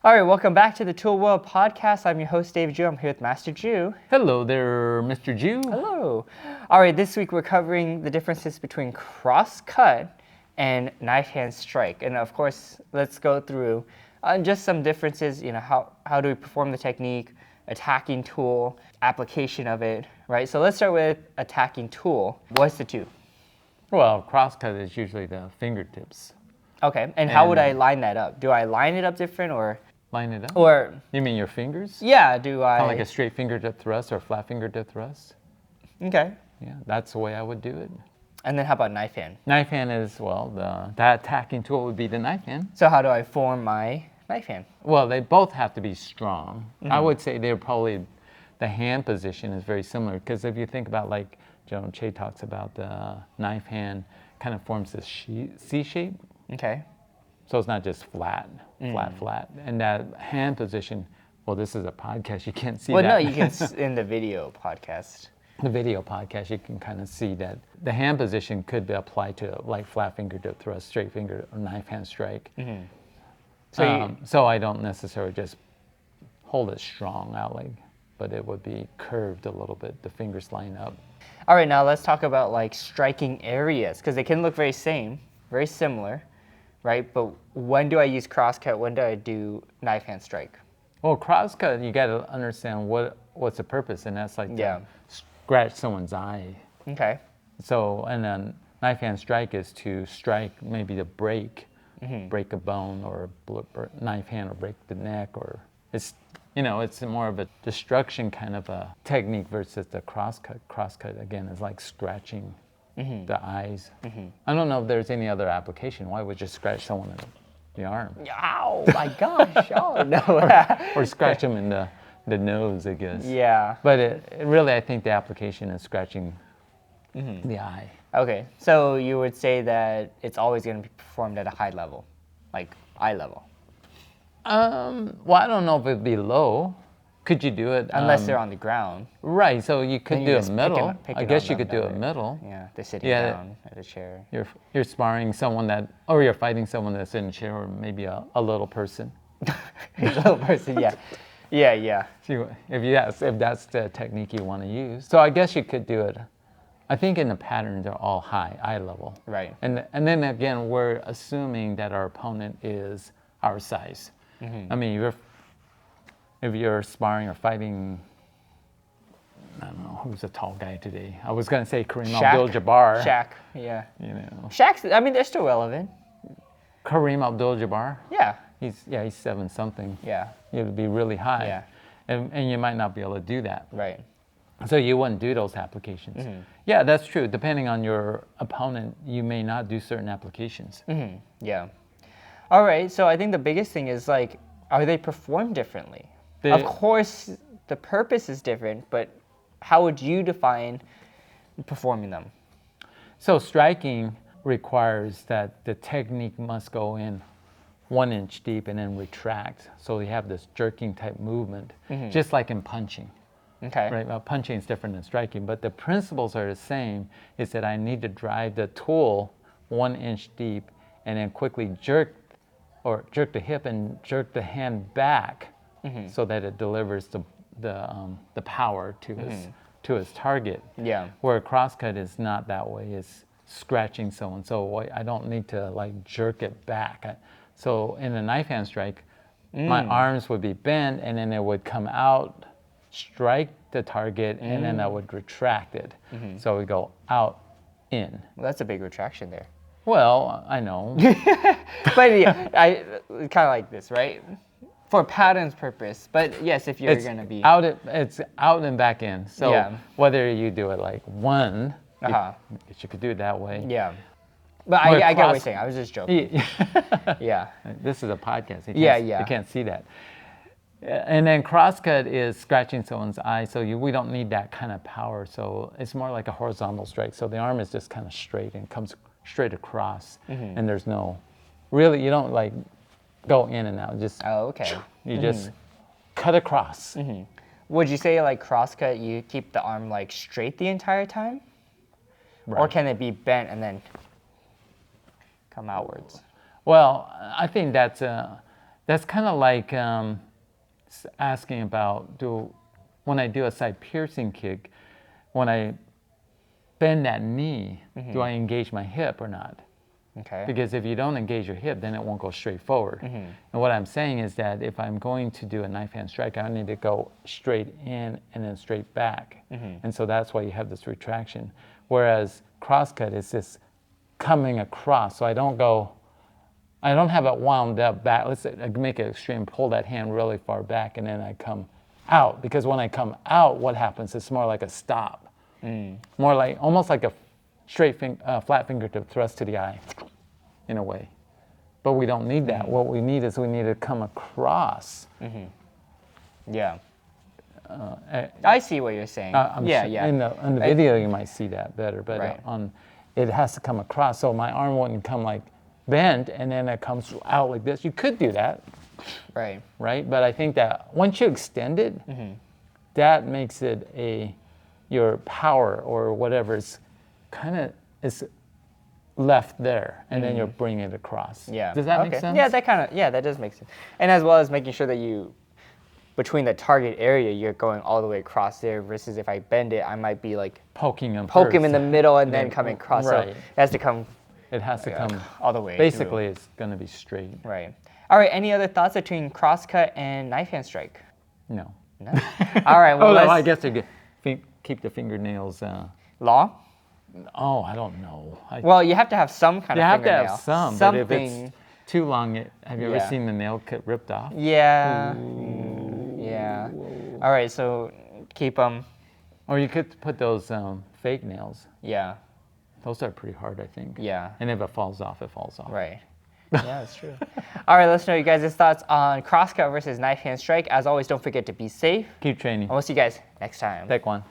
All right, welcome back to the Tool World Podcast. I'm your host, Dave Jew. I'm here with Master Jew. Hello there, Mr. Jew. Hello. All right, this week we're covering the differences between cross-cut and knife-hand strike. And of course, let's go through just some differences, how do we perform the technique, attacking tool, application of it, right? So let's start with attacking tool. What's the two? Well, crosscut is usually the fingertips. Okay, and how would I line that up? Do I line it up different or? Line it up? Or, You mean your fingers? yeah, do I? Kind of like a straight fingertip thrust or a flat fingertip thrust? Okay. Yeah, that's the way I would do it. And then how about knife hand? Knife hand is, well, that attacking tool would be the knife hand. So how do I form my knife hand? Well, they both have to be strong. I would say they're probably, the hand position is very similar because if you think about like Joan Che talks about the knife hand kind of forms this C shape. Okay. So it's not just flat. And that hand position, well, this is a podcast, you can't see that. Well, no, you can, in the video podcast. The video podcast, you can kind of see that the hand position could be applied to like flat fingertip thrust, straight finger, or knife hand strike. So I don't necessarily just hold it strong out but it would be curved a little bit, the fingers line up. All right, now let's talk about like striking areas because they can look very similar, right? But when do I use crosscut? When do I do knife hand strike? Well, crosscut, you got to understand what's the purpose, and that's like to scratch someone's eye. Okay. So, and then knife hand strike is to strike, maybe to break a bone, or knife hand, or break the neck, or it's more of a destruction kind of a technique versus the crosscut. Crosscut again is like scratching the eyes. I don't know if there's any other application. Why would you scratch someone in the arm? Ow, my gosh. Oh, no. Or scratch them in the nose, I guess. Yeah. But it really, I think the application is scratching the eye. Okay, so you would say that it's always going to be performed at a high level, like eye level. Well, I don't know if it'd be low. Could you do it? Unless they're on the ground. Right, so you could Then do you it just middle. pick I it guess on you them could do that it way. middle. Yeah, they're sitting Yeah. down at a chair. You're sparring someone or you're fighting someone that's in a chair, or maybe a little person. A little person, yeah. Yeah. See, if that's the technique you want to use. So I guess you could do it. I think in the patterns are all high, eye level. Right. And then again, we're assuming that our opponent is our size. I mean, if you're sparring or fighting, I don't know, who's a tall guy today? I was going to say Kareem Abdul-Jabbar. Shaq, yeah. Shaq's, I mean, they're still relevant. Kareem Abdul-Jabbar? Yeah. He's 7-something. Yeah. It would be really high. Yeah. And you might not be able to do that. Right. So you wouldn't do those applications. Yeah, that's true. Depending on your opponent, you may not do certain applications. Yeah. All right, so I think the biggest thing is like, are they performed differently? Of course, the purpose is different, but how would you define performing them? So striking requires that the technique must go in 1 inch deep and then retract. So you have this jerking type movement, just like in punching. Okay. Right. Well, punching is different than striking, but the principles are the same. Is that I need to drive the tool 1 inch deep and then quickly jerk the hip and jerk the hand back, so that it delivers the power to his target. Yeah. Where a crosscut is not that way. It's scratching someone. So I don't need to like jerk it back. So in a knife hand strike, my arms would be bent and then it would come out, strike the target, and then I would retract it. So we go out, in. Well, that's a big retraction there. Well, I know. But yeah, kind of like this, right? For pattern's purpose. But yes, if you're going to be... It's out and back in. So whether you do it like one, you could do it that way. Yeah. But I get what you're saying. I was just joking. Yeah. This is a podcast. You can't see that. And then crosscut is scratching someone's eye, so we don't need that kind of power. So it's more like a horizontal strike. So the arm is just kind of straight and comes straight across, and there's no, really, you don't like go in and out. Just you just cut across. Would you say like crosscut, you keep the arm like straight the entire time, or can it be bent and then come outwards? Well, I think that's That's kind of like asking about when I do a side piercing kick, when I bend that knee, do I engage my hip or not? Okay. Because if you don't engage your hip, then it won't go straight forward. And what I'm saying is that if I'm going to do a knife hand strike, I need to go straight in and then straight back. And so that's why you have this retraction. Whereas crosscut is just coming across. So I don't have it wound up back. Let's say I make it extreme, pull that hand really far back, and then I come out. Because when I come out, what happens? It's more like a stop. More like, almost like a straight flat fingertip thrust to the eye, in a way. But we don't need that. What we need is we need to come across. Yeah. I see what you're saying. Yeah. In the video, you might see that better, but Right. It has to come across. So my arm wouldn't come like bent, and then it comes out like this. You could do that, Right. right? But I think that once you extend it, that makes it your power or whatever is kind of is left there, and then you're bringing it across. Yeah. Does that make sense? Yeah, that does make sense. And as well as making sure that between the target area, you're going all the way across there, versus if I bend it, I might be like Poke him in the middle and then coming across. Right. So it has to come It has to come all the way. Basically, it's going to be straight. Right. All right. Any other thoughts between crosscut and knife hand strike? No. No. All right. Well, I let's guess they keep the fingernails. long. I don't know. Well, you have to have some kind You of have to fingernail. have some, Something. but if it's too long, have you ever Yeah. seen the nail ripped off? Yeah. Yeah. All right. So keep them. Or you could put those fake nails. Yeah. Those are pretty hard, I think. Yeah. And if it falls off, it falls off. Right. Yeah, that's true. All right. Let's know you guys' thoughts on crosscut versus knife hand strike. As always, don't forget to be safe. Keep training. And we'll see you guys next time. Take one.